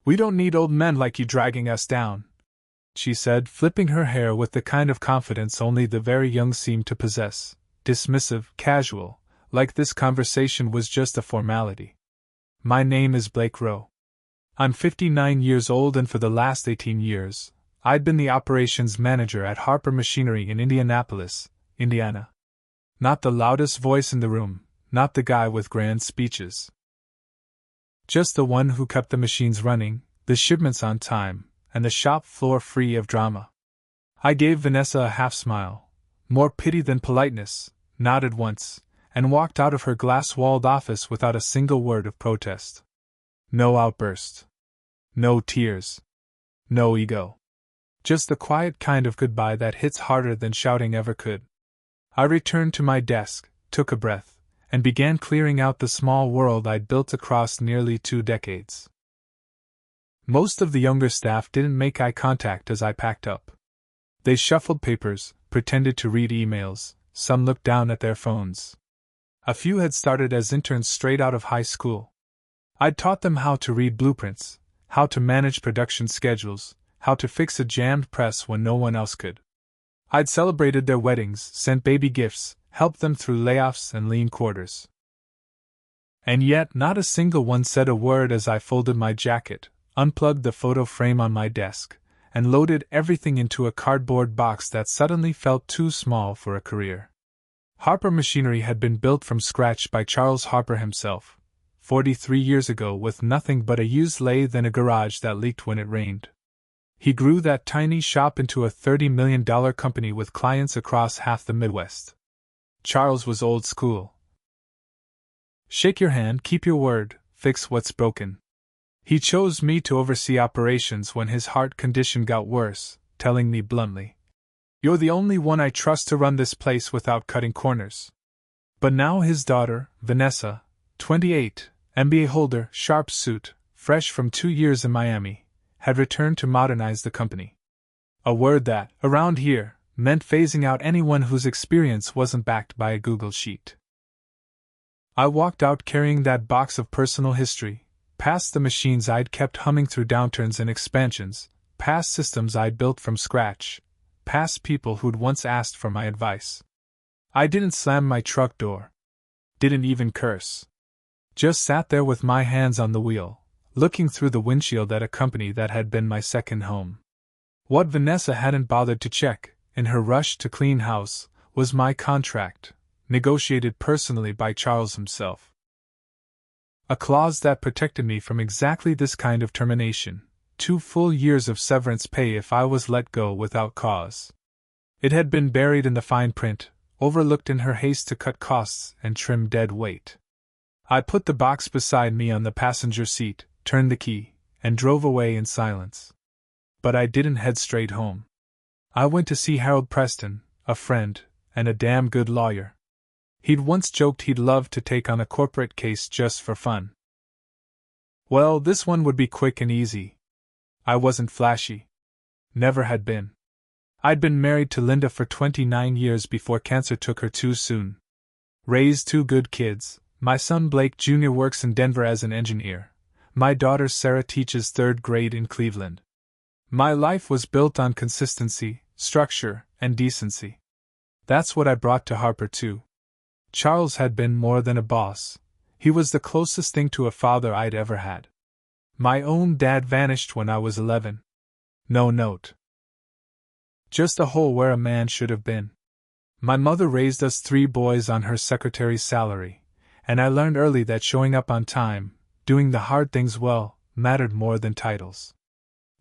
"We don't need old men like you dragging us down," she said, flipping her hair with the kind of confidence only the very young seem to possess, dismissive, casual, like this conversation was just a formality. "My name is Blake Rowe. I'm 59 years old, and for the last 18 years, I'd been the operations manager at Harper Machinery in Indianapolis, Indiana. Not the loudest voice in the room, not the guy with grand speeches. Just the one who kept the machines running, the shipments on time, and the shop floor free of drama." I gave Vanessa a half-smile, more pity than politeness, nodded once, and walked out of her glass-walled office without a single word of protest. No outburst. No tears. No ego. Just the quiet kind of goodbye that hits harder than shouting ever could. I returned to my desk, took a breath, and began clearing out the small world I'd built across nearly 2 decades. Most of the younger staff didn't make eye contact as I packed up. They shuffled papers, pretended to read emails, some looked down at their phones. A few had started as interns straight out of high school. I'd taught them how to read blueprints, how to manage production schedules, how to fix a jammed press when no one else could. I'd celebrated their weddings, sent baby gifts, helped them through layoffs and lean quarters. And yet not a single one said a word as I folded my jacket, unplugged the photo frame on my desk, and loaded everything into a cardboard box that suddenly felt too small for a career. Harper Machinery had been built from scratch by Charles Harper himself, 43 years ago, with nothing but a used lathe and a garage that leaked when it rained. He grew that tiny shop into a $30 million company with clients across half the Midwest. Charles was old school. Shake your hand, keep your word, fix what's broken. He chose me to oversee operations when his heart condition got worse, telling me bluntly, "You're the only one I trust to run this place without cutting corners." But now his daughter, Vanessa, 28, MBA holder, sharp suit, fresh from 2 years in Miami, had returned to modernize the company. A word that, around here, meant phasing out anyone whose experience wasn't backed by a Google sheet. I walked out carrying that box of personal history, past the machines I'd kept humming through downturns and expansions, past systems I'd built from scratch, past people who'd once asked for my advice. I didn't slam my truck door. Didn't even curse. Just sat there with my hands on the wheel, looking through the windshield at a company that had been my second home. What Vanessa hadn't bothered to check, in her rush to clean house, was my contract, negotiated personally by Charles himself. A clause that protected me from exactly this kind of termination, 2 full years of severance pay if I was let go without cause. It had been buried in the fine print, overlooked in her haste to cut costs and trim dead weight. I put the box beside me on the passenger seat, turned the key, and drove away in silence. But I didn't head straight home. I went to see Harold Preston, a friend, and a damn good lawyer. He'd once joked he'd love to take on a corporate case just for fun. Well, this one would be quick and easy. I wasn't flashy. Never had been. I'd been married to Linda for 29 years before cancer took her too soon. Raised 2 good kids. My son Blake Jr. works in Denver as an engineer. My daughter Sarah teaches 3rd grade in Cleveland. My life was built on consistency, structure, and decency. That's what I brought to Harper too. Charles had been more than a boss. He was the closest thing to a father I'd ever had. My own dad vanished when I was 11. No note. Just a hole where a man should have been. My mother raised us 3 boys on her secretary's salary, and I learned early that showing up on time, doing the hard things well, mattered more than titles.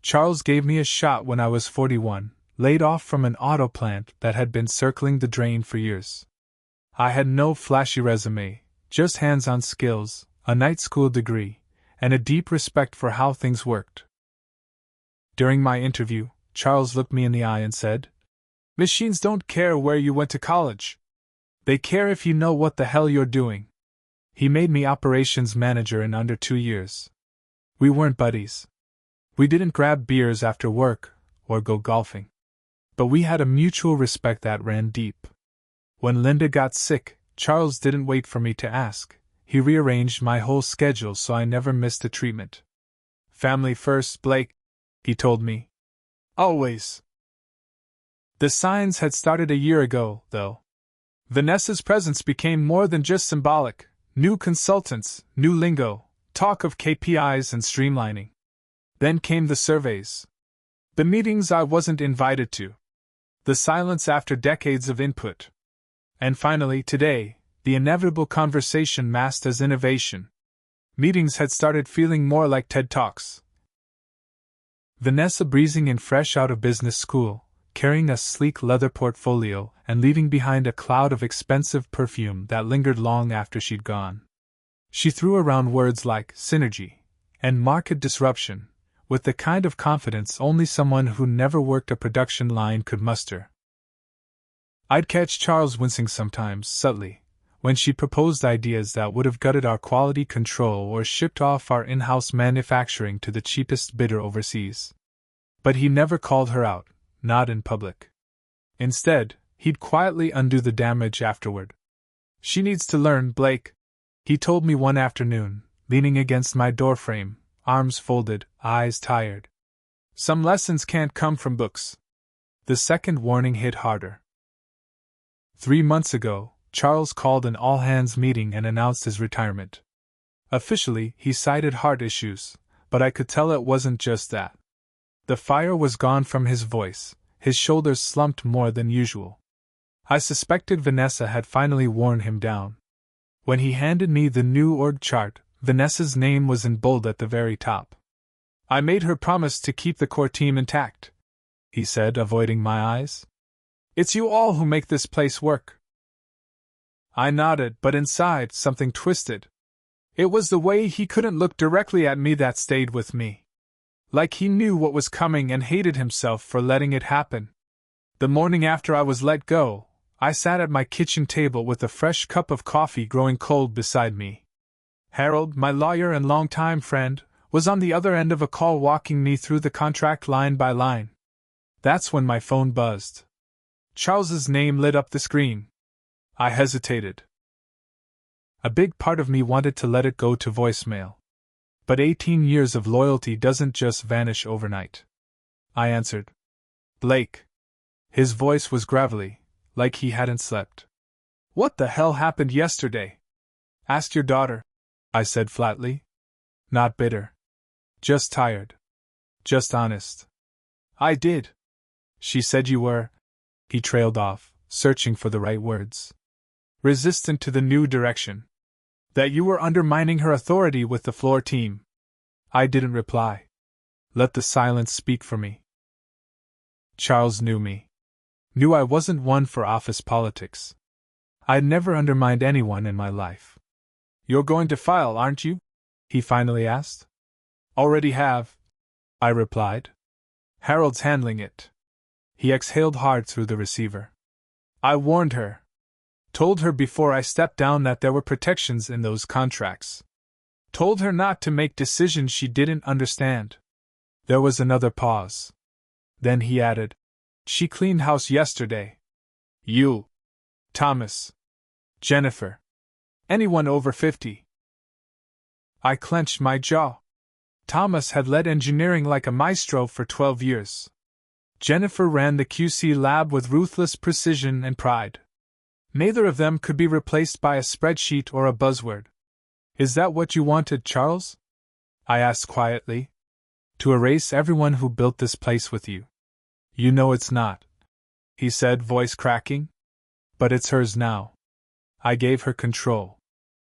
Charles gave me a shot when I was 41, laid off from an auto plant that had been circling the drain for years. I had no flashy resume, just hands-on skills, a night school degree, and a deep respect for how things worked. During my interview, Charles looked me in the eye and said, "Machines don't care where you went to college. They care if you know what the hell you're doing." He made me operations manager in under 2 years. We weren't buddies. We didn't grab beers after work, or go golfing. But we had a mutual respect that ran deep. When Linda got sick, Charles didn't wait for me to ask. He rearranged my whole schedule so I never missed a treatment. Family first, Blake, he told me. Always. The signs had started a year ago, though. Vanessa's presence became more than just symbolic. New consultants, new lingo, talk of KPIs and streamlining. Then came the surveys. The meetings I wasn't invited to. The silence after decades of input. And finally, today, the inevitable conversation masked as innovation. Meetings had started feeling more like TED Talks. Vanessa breezing in fresh out of business school, carrying a sleek leather portfolio and leaving behind a cloud of expensive perfume that lingered long after she'd gone. She threw around words like synergy and market disruption, with the kind of confidence only someone who never worked a production line could muster. I'd catch Charles wincing sometimes, subtly, when she proposed ideas that would have gutted our quality control or shipped off our in-house manufacturing to the cheapest bidder overseas. But he never called her out, not in public. Instead, he'd quietly undo the damage afterward. She needs to learn, Blake, he told me one afternoon, leaning against my doorframe, arms folded, eyes tired. Some lessons can't come from books. The second warning hit harder. 3 months ago, Charles called an all-hands meeting and announced his retirement. Officially, he cited heart issues, but I could tell it wasn't just that. The fire was gone from his voice, his shoulders slumped more than usual. I suspected Vanessa had finally worn him down. When he handed me the new org chart, Vanessa's name was in bold at the very top. I made her promise to keep the core team intact, he said, avoiding my eyes. It's you all who make this place work. I nodded, but inside, something twisted. It was the way he couldn't look directly at me that stayed with me. Like he knew what was coming and hated himself for letting it happen. The morning after I was let go, I sat at my kitchen table with a fresh cup of coffee growing cold beside me. Harold, my lawyer and longtime friend, was on the other end of a call walking me through the contract line by line. That's when my phone buzzed. Charles's name lit up the screen. I hesitated. A big part of me wanted to let it go to voicemail. But 18 years of loyalty doesn't just vanish overnight. I answered. Blake. His voice was gravelly, like he hadn't slept. What the hell happened yesterday? Asked your daughter, I said flatly. Not bitter. Just tired. Just honest. I did. She said you were. He trailed off, searching for the right words. Resistant to the new direction. That you were undermining her authority with the floor team. I didn't reply. Let the silence speak for me. Charles knew me. Knew I wasn't one for office politics. I'd never undermined anyone in my life. You're going to file, aren't you? He finally asked. Already have, I replied. Harold's handling it. He exhaled hard through the receiver. I warned her. Told her before I stepped down that there were protections in those contracts. Told her not to make decisions she didn't understand. There was another pause. Then he added, She cleaned house yesterday. You. Thomas. Jennifer. Anyone over 50. I clenched my jaw. Thomas had led engineering like a maestro for 12 years. Jennifer ran the QC lab with ruthless precision and pride. Neither of them could be replaced by a spreadsheet or a buzzword. Is that what you wanted, Charles? I asked quietly. To erase everyone who built this place with you. You know it's not, he said, voice cracking. But it's hers now. I gave her control.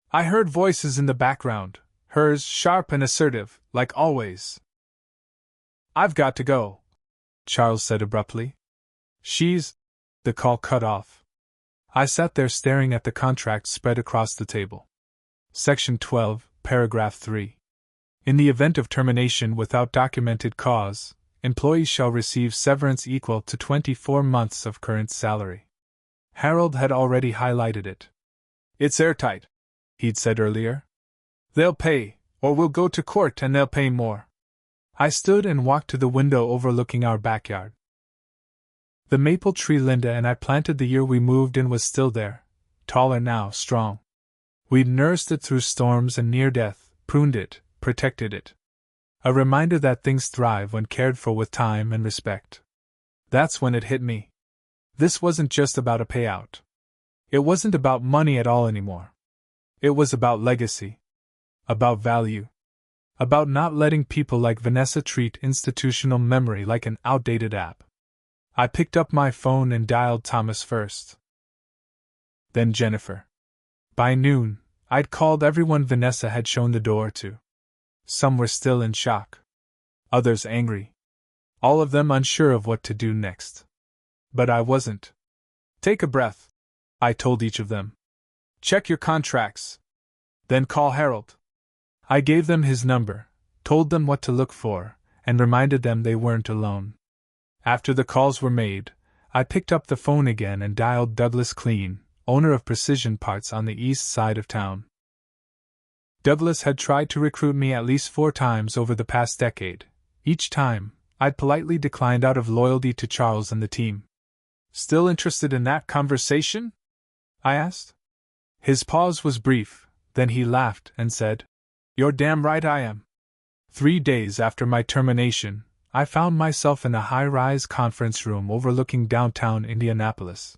I heard voices in the background, hers sharp and assertive, like always. I've got to go, Charles said abruptly. The call cut off. I sat there staring at the contract spread across the table. Section 12, Paragraph 3. In the event of termination without documented cause, employees shall receive severance equal to 24 months of current salary. Harold had already highlighted it. It's airtight, he'd said earlier. They'll pay, or we'll go to court and they'll pay more. I stood and walked to the window overlooking our backyard. The maple tree Linda and I planted the year we moved in was still there, taller now, strong. We'd nursed it through storms and near death, pruned it, protected it. A reminder that things thrive when cared for with time and respect. That's when it hit me. This wasn't just about a payout. It wasn't about money at all anymore. It was about legacy. About value. About not letting people like Vanessa treat institutional memory like an outdated app. I picked up my phone and dialed Thomas first. Then Jennifer. By noon, I'd called everyone Vanessa had shown the door to. Some were still in shock. Others angry. All of them unsure of what to do next. But I wasn't. Take a breath, I told each of them. Check your contracts. Then call Harold. I gave them his number, told them what to look for, and reminded them they weren't alone. After the calls were made, I picked up the phone again and dialed Douglas Clean, owner of Precision Parts on the east side of town. Douglas had tried to recruit me at least 4 times over the past decade. Each time, I'd politely declined out of loyalty to Charles and the team. Still interested in that conversation? I asked. His pause was brief, then he laughed and said, You're damn right I am. 3 days after my termination, I found myself in a high-rise conference room overlooking downtown Indianapolis.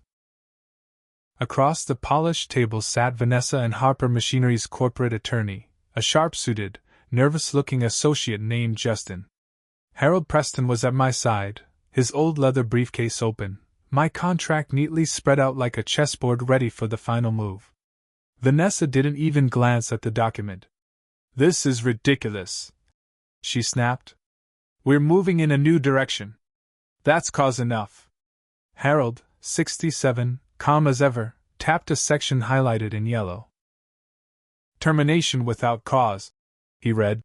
Across the polished table sat Vanessa and Harper Machinery's corporate attorney, a sharp-suited, nervous-looking associate named Justin. Harold Preston was at my side, his old leather briefcase open, my contract neatly spread out like a chessboard ready for the final move. Vanessa didn't even glance at the document. This is ridiculous, she snapped. We're moving in a new direction. That's cause enough. Harold, 67, calm as ever, tapped a section highlighted in yellow. Termination without cause, he read.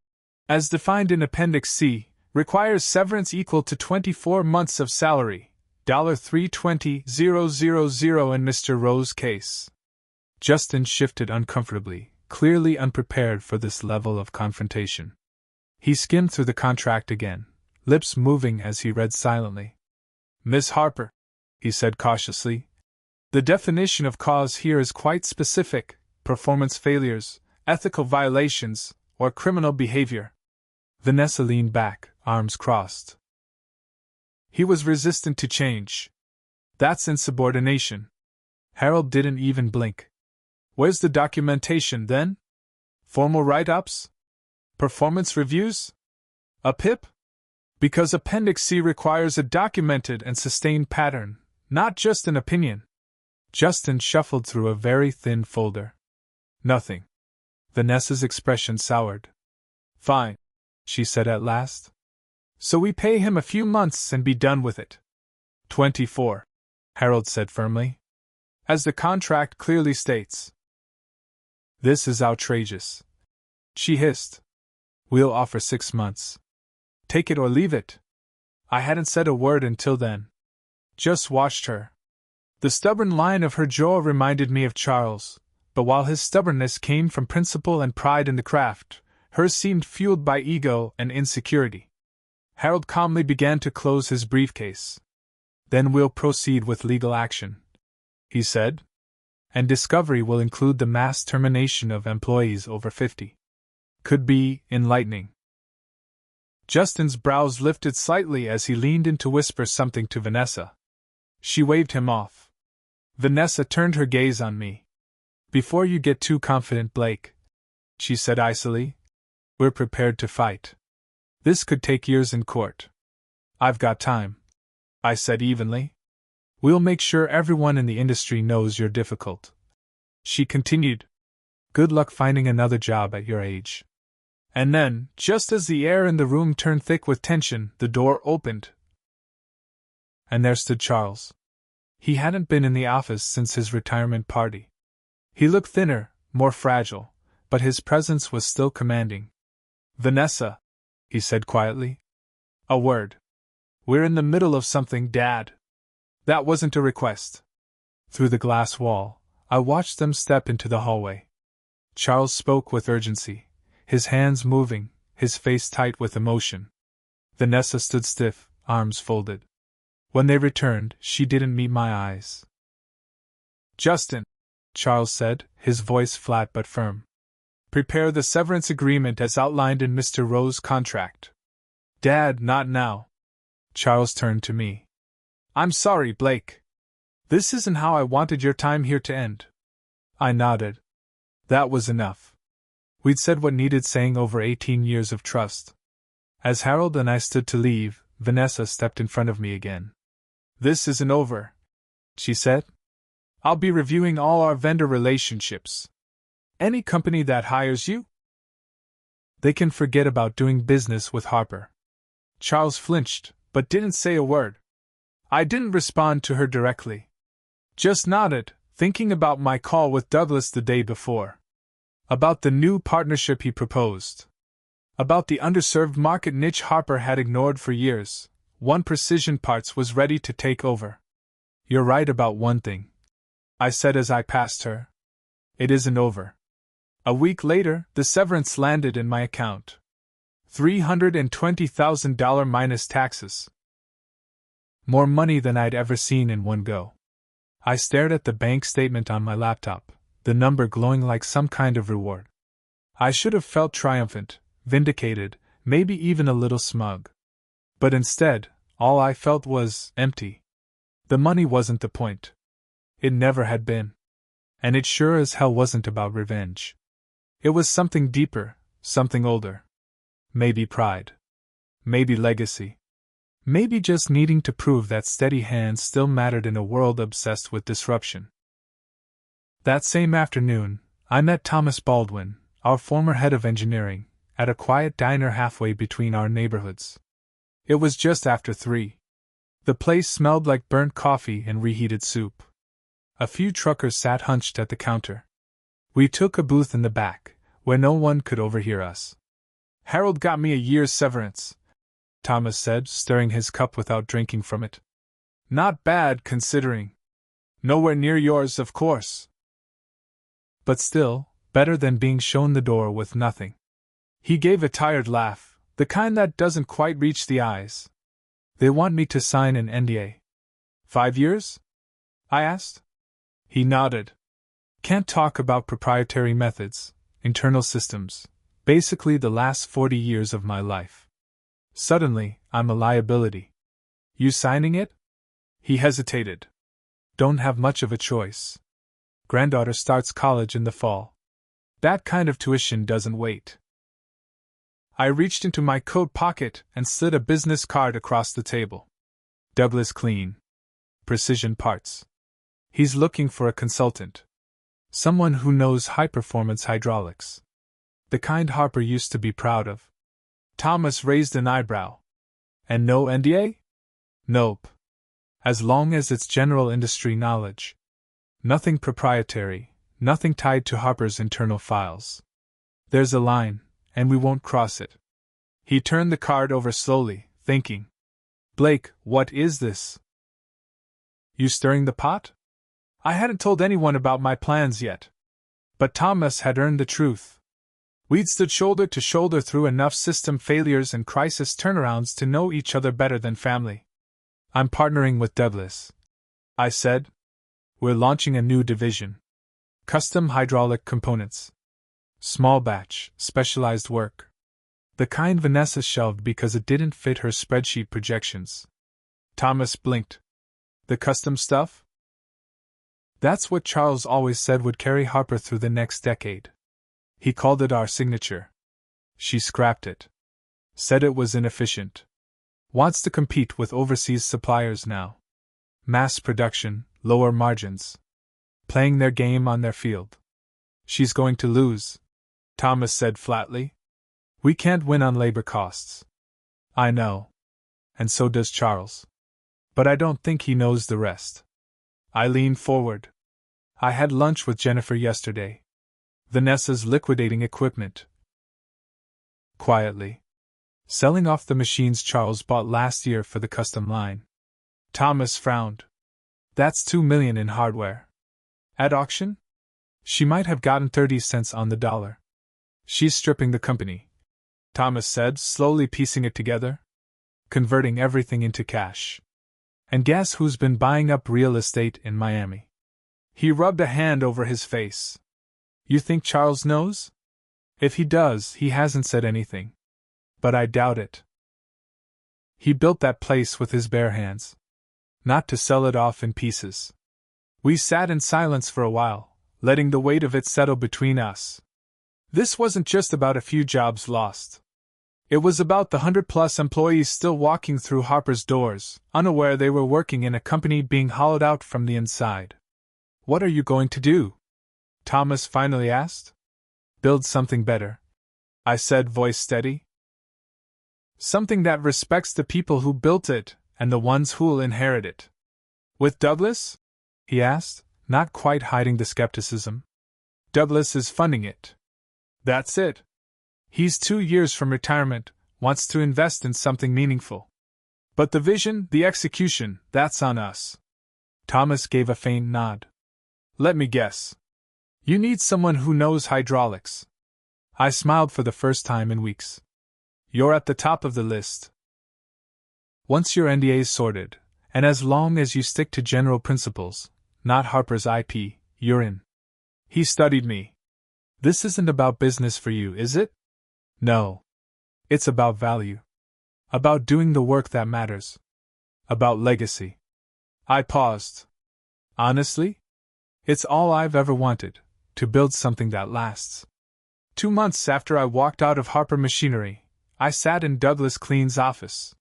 As defined in Appendix C, requires severance equal to 24 months of salary, $320,000 in Mr. Rowe's case. Justin shifted uncomfortably, clearly unprepared for this level of confrontation. He skimmed through the contract again, lips moving as he read silently. Miss Harper, he said cautiously, the definition of cause here is quite specific: performance failures, ethical violations, or criminal behavior. Vanessa leaned back, arms crossed. He was resistant to change. That's insubordination. Harold didn't even blink. Where's the documentation, then? Formal write-ups? Performance reviews? A PIP? Because Appendix C requires a documented and sustained pattern, not just an opinion. Justin shuffled through a very thin folder. Nothing. Vanessa's expression soured. Fine, she said at last. So we pay him a few months and be done with it. 24, Harold said firmly. As the contract clearly states. This is outrageous, she hissed. We'll offer 6 months. Take it or leave it. I hadn't said a word until then. Just watched her. The stubborn line of her jaw reminded me of Charles, but while his stubbornness came from principle and pride in the craft, hers seemed fueled by ego and insecurity. Harold calmly began to close his briefcase. Then we'll proceed with legal action, he said. And discovery will include the mass termination of employees over 50. Could be enlightening. Justin's brows lifted slightly as he leaned in to whisper something to Vanessa. She waved him off. Vanessa turned her gaze on me. Before you get too confident, Blake, she said icily, we're prepared to fight. This could take years in court. I've got time, I said evenly. We'll make sure everyone in the industry knows you're difficult. She continued. Good luck finding another job at your age. And then, just as the air in the room turned thick with tension, the door opened. And there stood Charles. He hadn't been in the office since his retirement party. He looked thinner, more fragile, but his presence was still commanding. Vanessa, he said quietly. A word. We're in the middle of something, Dad. That wasn't a request. Through the glass wall, I watched them step into the hallway. Charles spoke with urgency, his hands moving, his face tight with emotion. Vanessa stood stiff, arms folded. When they returned, she didn't meet my eyes. Justin, Charles said, his voice flat but firm. Prepare the severance agreement as outlined in Mr. Rowe's contract. Dad, not now. Charles turned to me. I'm sorry, Blake. This isn't how I wanted your time here to end. I nodded. That was enough. We'd said what needed saying over 18 years of trust. As Harold and I stood to leave, Vanessa stepped in front of me again. This isn't over, she said. I'll be reviewing all our vendor relationships. Any company that hires you, they can forget about doing business with Harper. Charles flinched, but didn't say a word. I didn't respond to her directly. Just nodded, thinking about my call with Douglas the day before. About the new partnership he proposed. About the underserved market niche Harper had ignored for years. One Precision Parts was ready to take over. You're right about one thing, I said as I passed her. It isn't over. A week later, the severance landed in my account. $320,000 minus taxes. More money than I'd ever seen in one go. I stared at the bank statement on my laptop, the number glowing like some kind of reward. I should have felt triumphant, vindicated, maybe even a little smug. But instead, all I felt was empty. The money wasn't the point. It never had been. And it sure as hell wasn't about revenge. It was something deeper, something older. Maybe pride. Maybe legacy. Maybe just needing to prove that steady hands still mattered in a world obsessed with disruption. That same afternoon, I met Thomas Baldwin, our former head of engineering, at a quiet diner halfway between our neighborhoods. It was just after 3. The place smelled like burnt coffee and reheated soup. A few truckers sat hunched at the counter. We took a booth in the back, where no one could overhear us. Harold got me a year's severance, Thomas said, stirring his cup without drinking from it. Not bad, considering. Nowhere near yours, of course. But still, better than being shown the door with nothing. He gave a tired laugh, the kind that doesn't quite reach the eyes. They want me to sign an NDA. 5 years? I asked. He nodded. Can't talk about proprietary methods, internal systems, basically the last 40 years of my life. Suddenly, I'm a liability. You signing it? He hesitated. Don't have much of a choice. Granddaughter starts college in the fall. That kind of tuition doesn't wait. I reached into my coat pocket and slid a business card across the table. Douglas Clean. Precision Parts. He's looking for a consultant. Someone who knows high-performance hydraulics. The kind Harper used to be proud of. Thomas raised an eyebrow. And no NDA? Nope. As long as it's general industry knowledge. Nothing proprietary, nothing tied to Harper's internal files. There's a line, and we won't cross it. He turned the card over slowly, thinking. Blake, what is this? You stirring the pot? I hadn't told anyone about my plans yet. But Thomas had earned the truth. We'd stood shoulder to shoulder through enough system failures and crisis turnarounds to know each other better than family. I'm partnering with Douglas, I said. We're launching a new division. Custom hydraulic components. Small batch, specialized work. The kind Vanessa shelved because it didn't fit her spreadsheet projections. Thomas blinked. The custom stuff? That's what Charles always said would carry Harper through the next decade. He called it our signature. She scrapped it. Said it was inefficient. Wants to compete with overseas suppliers now. Mass production, lower margins. Playing their game on their field. She's going to lose, Thomas said flatly. We can't win on labor costs. I know. And so does Charles. But I don't think he knows the rest. I leaned forward. I had lunch with Jennifer yesterday. Vanessa's liquidating equipment. Quietly. Selling off the machines Charles bought last year for the custom line. Thomas frowned. That's $2 million in hardware. At auction? She might have gotten 30 cents on the dollar. She's stripping the company, Thomas said, slowly piecing it together. Converting everything into cash. And guess who's been buying up real estate in Miami? He rubbed a hand over his face. You think Charles knows? If he does, he hasn't said anything. But I doubt it. He built that place with his bare hands. Not to sell it off in pieces. We sat in silence for a while, letting the weight of it settle between us. This wasn't just about a few jobs lost. It was about the 100-plus employees still walking through Harper's doors, unaware they were working in a company being hollowed out from the inside. "What are you going to do?" Thomas finally asked. "Build something better," I said, voice steady. "Something that respects the people who built it, and the ones who'll inherit it." "With Douglas?" he asked, not quite hiding the skepticism. "Douglas is funding it." "That's it. He's 2 years from retirement, wants to invest in something meaningful. But the vision, the execution, that's on us." Thomas gave a faint nod. "Let me guess. You need someone who knows hydraulics." I smiled for the first time in weeks. "You're at the top of the list. Once your NDA's sorted, and as long as you stick to general principles, not Harper's IP, you're in." He studied me. "This isn't about business for you, is it?" "No. It's about value. About doing the work that matters. About legacy." I paused. "Honestly? It's all I've ever wanted, to build something that lasts." 2 months after I walked out of Harper Machinery, I sat in Douglas Clean's office.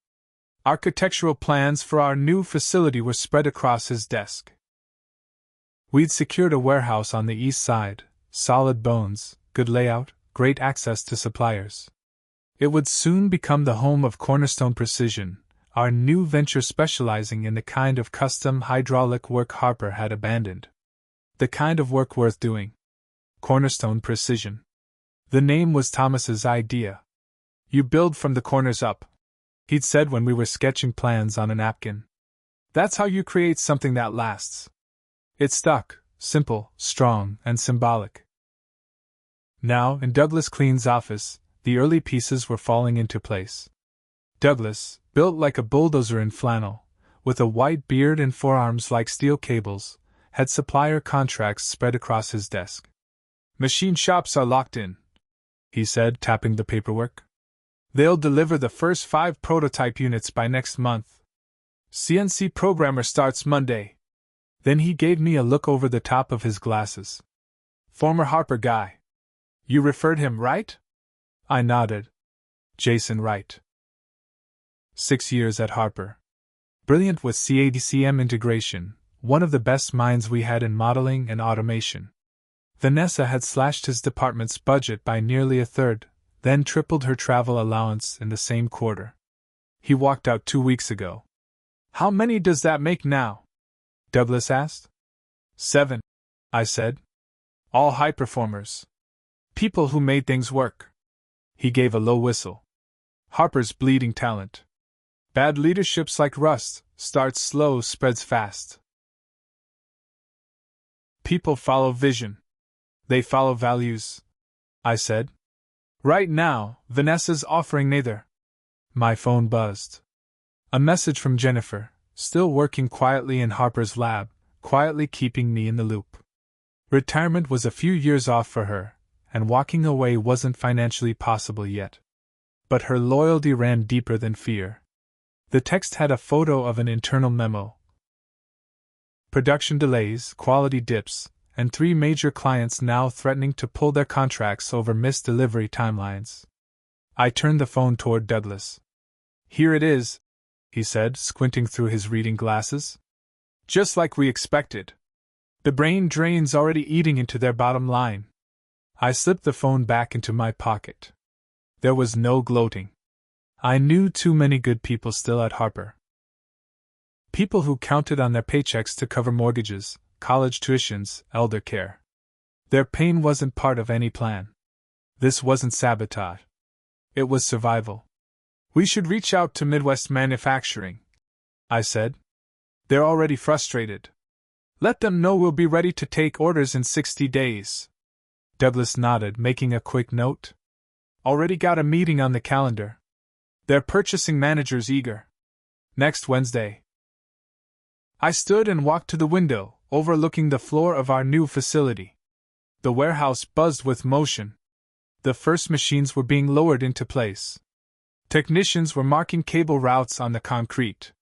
Architectural plans for our new facility were spread across his desk. We'd secured a warehouse on the east side, solid bones, good layout, great access to suppliers. It would soon become the home of Cornerstone Precision, our new venture specializing in the kind of custom hydraulic work Harper had abandoned. The kind of work worth doing. Cornerstone Precision. The name was Thomas's idea. "You build from the corners up," he'd said when we were sketching plans on a napkin. "That's how you create something that lasts." It stuck, simple, strong, and symbolic. Now, in Douglas Clean's office, the early pieces were falling into place. Douglas, built like a bulldozer in flannel, with a white beard and forearms like steel cables, had supplier contracts spread across his desk. "Machine shops are locked in," he said, tapping the paperwork. "They'll deliver the first 5 prototype units by next month. CNC programmer starts Monday." Then he gave me a look over the top of his glasses. "Former Harper guy. You referred him, right?" I nodded. "Jason Wright. 6 years at Harper. Brilliant with CAD/CM integration, one of the best minds we had in modeling and automation. Vanessa had slashed his department's budget by nearly a third, then tripled her travel allowance in the same quarter. He walked out 2 weeks ago." "How many does that make now?" Douglas asked. 7, I said. "All high performers. People who made things work." He gave a low whistle. "Harper's bleeding talent. Bad leadership's like rust, starts slow, spreads fast. People follow vision. They follow values," I said. "Right now, Vanessa's offering neither." My phone buzzed. A message from Jennifer, still working quietly in Harper's lab, quietly keeping me in the loop. Retirement was a few years off for her, and walking away wasn't financially possible yet. But her loyalty ran deeper than fear. The text had a photo of an internal memo. "Production delays, quality dips, and 3 major clients now threatening to pull their contracts over missed delivery timelines." I turned the phone toward Douglas. "Here it is," he said, squinting through his reading glasses. "Just like we expected. The brain drain's already eating into their bottom line." I slipped the phone back into my pocket. There was no gloating. I knew too many good people still at Harper. People who counted on their paychecks to cover mortgages, college tuitions, elder care. Their pain wasn't part of any plan. This wasn't sabotage. It was survival. "We should reach out to Midwest Manufacturing," I said. "They're already frustrated. Let them know we'll be ready to take orders in 60 days. Douglas nodded, making a quick note. "Already got a meeting on the calendar. Their purchasing manager's eager. Next Wednesday." I stood and walked to the window, overlooking the floor of our new facility. The warehouse buzzed with motion. The first machines were being lowered into place. Technicians were marking cable routes on the concrete.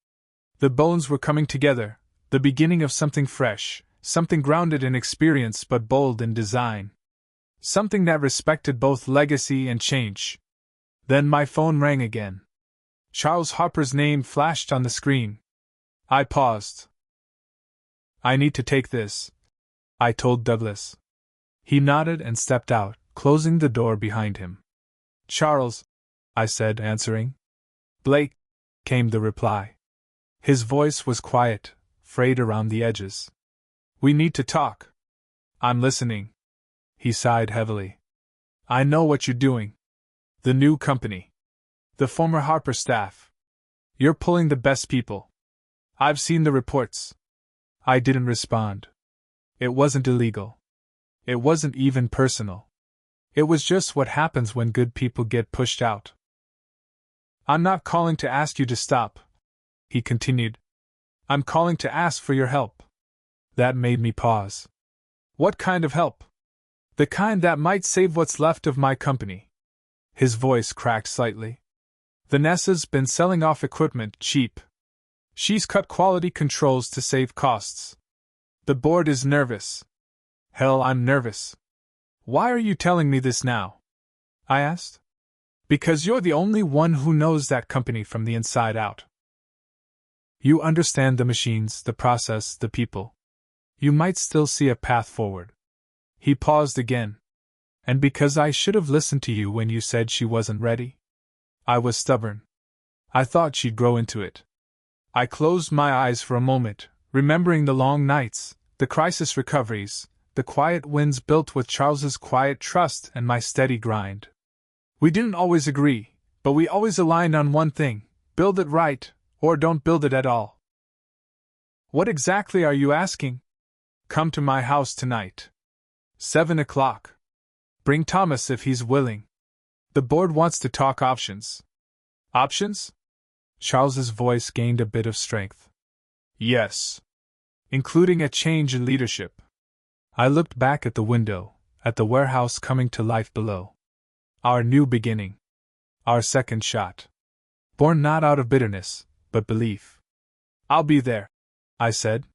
The bones were coming together, the beginning of something fresh, something grounded in experience but bold in design. Something that respected both legacy and change. Then my phone rang again. Charles Harper's name flashed on the screen. I paused. "I need to take this," I told Douglas. He nodded and stepped out, closing the door behind him. "Charles," I said, answering. "Blake," came the reply. His voice was quiet, frayed around the edges. "We need to talk." "I'm listening." He sighed heavily. "I know what you're doing. The new company. The former Harper staff. You're pulling the best people. I've seen the reports." I didn't respond. It wasn't illegal. It wasn't even personal. It was just what happens when good people get pushed out. "I'm not calling to ask you to stop," he continued. "I'm calling to ask for your help." That made me pause. "What kind of help?" "The kind that might save what's left of my company." His voice cracked slightly. "Vanessa's been selling off equipment cheap. She's cut quality controls to save costs. The board is nervous. Hell, I'm nervous." "Why are you telling me this now?" I asked. "Because you're the only one who knows that company from the inside out. You understand the machines, the process, the people. You might still see a path forward." He paused again. "And because I should have listened to you when you said she wasn't ready? I was stubborn. I thought she'd grow into it." I closed my eyes for a moment, remembering the long nights, the crisis recoveries, the quiet wins built with Charles's quiet trust and my steady grind. We didn't always agree, but we always aligned on one thing: build it right, or don't build it at all. "What exactly are you asking?" "Come to my house tonight. 7 o'clock. Bring Thomas if he's willing. The board wants to talk options." "Options?" Charles's voice gained a bit of strength. "Yes. Including a change in leadership." I looked back at the window, at the warehouse coming to life below. Our new beginning. Our second shot. Born not out of bitterness, but belief. "I'll be there," I said.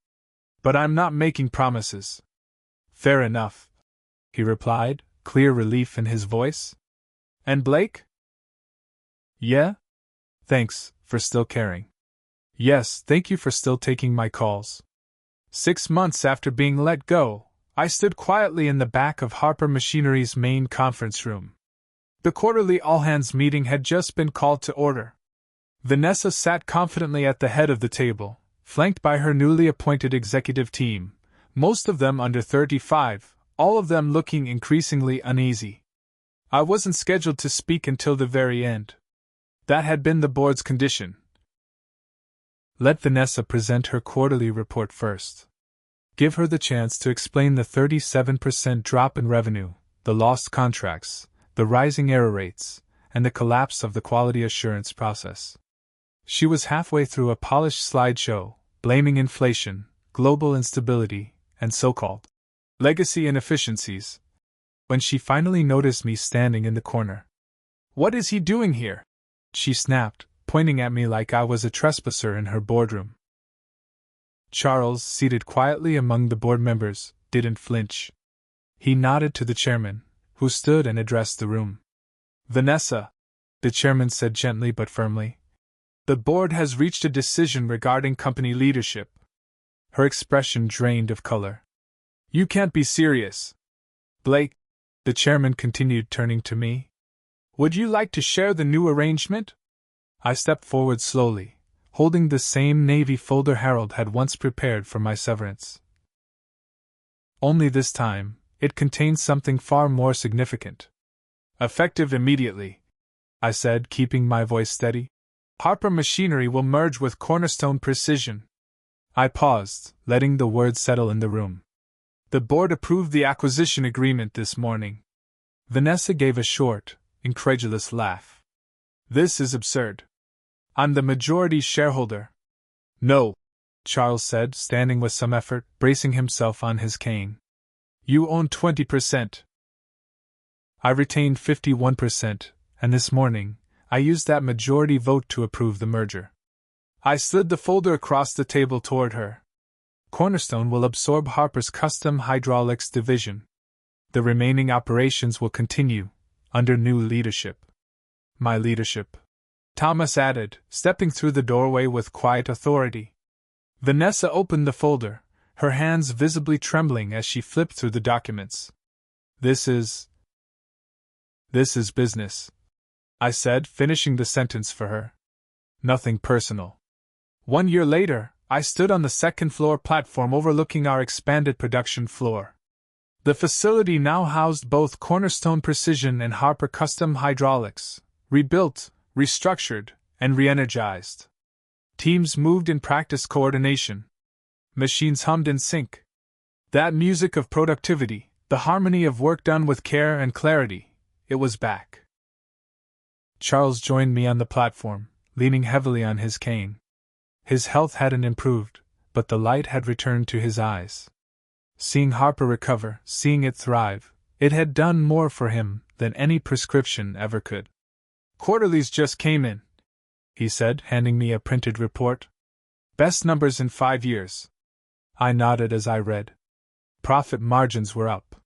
"But I'm not making promises." "Fair enough," he replied, clear relief in his voice. "And Blake?" "Yeah? Thanks for still caring." "Yes, thank you for still taking my calls." 6 months after being let go, I stood quietly in the back of Harper Machinery's main conference room. The quarterly all-hands meeting had just been called to order. Vanessa sat confidently at the head of the table, flanked by her newly appointed executive team, most of them under 35, all of them looking increasingly uneasy. I wasn't scheduled to speak until the very end. That had been the board's condition. Let Vanessa present her quarterly report first. Give her the chance to explain the 37% drop in revenue, the lost contracts, the rising error rates, and the collapse of the quality assurance process. She was halfway through a polished slideshow, blaming inflation, global instability, and so-called legacy inefficiencies, when she finally noticed me standing in the corner. "What is he doing here?" she snapped, pointing at me like I was a trespasser in her boardroom. Charles, seated quietly among the board members, didn't flinch. He nodded to the chairman, who stood and addressed the room. "Vanessa," the chairman said gently but firmly, "the board has reached a decision regarding company leadership." Her expression drained of color. "You can't be serious." "Blake," the chairman continued, turning to me, "would you like to share the new arrangement?" I stepped forward slowly, holding the same navy folder Harold had once prepared for my severance. Only this time, it contained something far more significant. "Effective immediately," I said, keeping my voice steady. "Harper Machinery will merge with Cornerstone Precision." I paused, letting the words settle in the room. "The board approved the acquisition agreement this morning." Vanessa gave a short, incredulous laugh. "This is absurd. I'm the majority shareholder." "No," Charles said, standing with some effort, bracing himself on his cane. "You own 20%. I retained 51%, and this morning, I used that majority vote to approve the merger. I slid the folder across the table toward her. Cornerstone will absorb Harper's custom hydraulics division. The remaining operations will continue, under new leadership. My leadership, Thomas added, stepping through the doorway with quiet authority. Vanessa opened the folder, her hands visibly trembling as she flipped through the documents. This is business, I said, finishing the sentence for her. Nothing personal. 1 year later, I stood on the second-floor platform overlooking our expanded production floor. The facility now housed both Cornerstone Precision and Harper Custom Hydraulics, rebuilt, restructured, and re-energized. Teams moved in practice coordination. Machines hummed in sync. That music of productivity, the harmony of work done with care and clarity, it was back. Charles joined me on the platform, leaning heavily on his cane. His health hadn't improved, but the light had returned to his eyes. Seeing Harper recover, seeing it thrive, it had done more for him than any prescription ever could. Quarterlies just came in, he said, handing me a printed report. Best numbers in 5 years. I nodded as I read. Profit margins were up.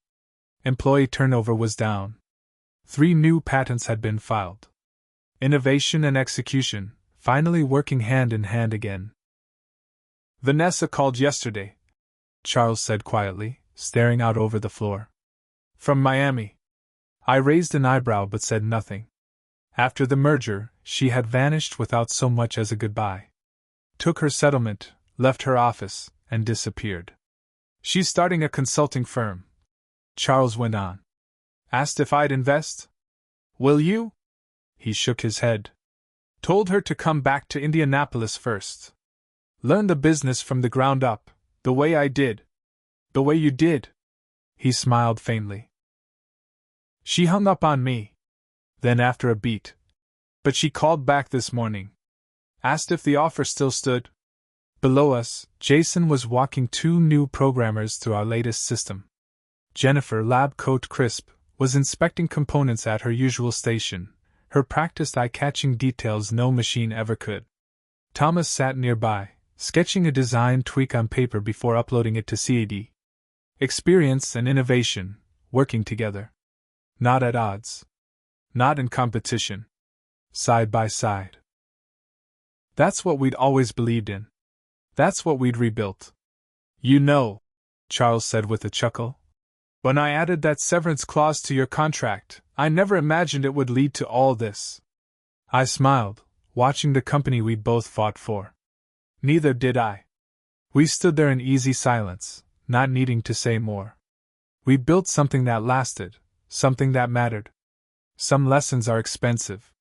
Employee turnover was down. 3 new patents had been filed. Innovation and execution, finally working hand in hand again. Vanessa called yesterday, Charles said quietly, staring out over the floor. From Miami. I raised an eyebrow but said nothing. After the merger, she had vanished without so much as a goodbye. Took her settlement, left her office, and disappeared. She's starting a consulting firm, Charles went on. Asked if I'd invest? Will you? He shook his head. Told her to come back to Indianapolis first. Learn the business from the ground up, the way I did. The way you did. He smiled faintly. She hung up on me. Then after a beat. But she called back this morning. Asked if the offer still stood. Below us, Jason was walking 2 new programmers through our latest system. Jennifer, lab coat crisp, was inspecting components at her usual station, her practiced eye-catching details no machine ever could. Thomas sat nearby, sketching a design tweak on paper before uploading it to CAD. Experience and innovation, working together. Not at odds. Not in competition. Side by side. That's what we'd always believed in. That's what we'd rebuilt. You know, Charles said with a chuckle, when I added that severance clause to your contract, I never imagined it would lead to all this. I smiled, watching the company we'd both fought for. Neither did I. We stood there in easy silence, not needing to say more. We built something that lasted, something that mattered. Some lessons are expensive.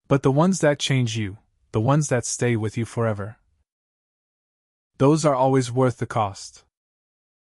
But the ones that change you, the ones that stay with you forever, those are always worth the cost.